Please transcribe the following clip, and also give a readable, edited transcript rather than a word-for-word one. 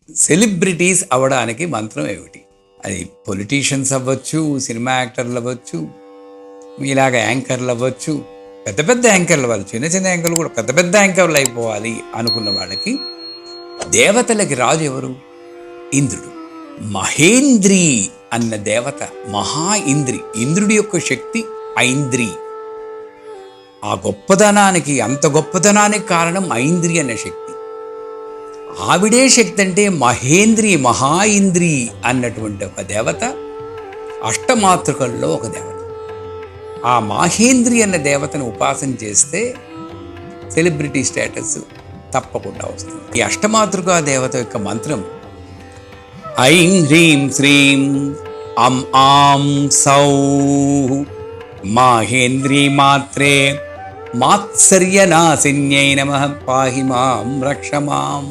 Celebrities అవ్వడానికి మంత్రం ఏమిటి? అది పొలిటీషియన్స్ అవ్వచ్చు, సినిమా యాక్టర్లు అవ్వచ్చు, మీలాగా యాంకర్లు అవ్వచ్చు, పెద్ద పెద్ద యాంకర్లు అవ్వాలి, చిన్న చిన్న యాంకర్లు కూడా పెద్ద పెద్ద యాంకర్లు అయిపోవాలి అనుకున్న వాళ్ళకి దేవతలకి రాజు ఎవరు? ఇంద్రుడు. మహేంద్రి అన్న దేవత మహా ఇంద్రి, ఇంద్రుడి యొక్క శక్తి ఐంద్రి. ఆ గొప్పదనానికి, అంత గొప్పదనానికి కారణం ఐంద్రి అనే శక్తి. ఆవిడే శక్తి అంటే మహేంద్రి, మహా ఇంద్రి అన్నటువంటి ఒక దేవత అష్టమాతృకల్లో ఒక దేవత. ఆ మహేంద్రి అన్న దేవతను ఉపాసన చేస్తే సెలబ్రిటీ స్టేటస్ తప్పకుండా వస్తుంది. ఈ అష్టమాతృకా దేవత యొక్క మంత్రం ఐం హ్రీం శ్రీం అం ఆం సౌ మాహేంద్రీ మాత్రే మాత్సర్యనాశిన్యై నమః పాహి మాం రక్ష మాం.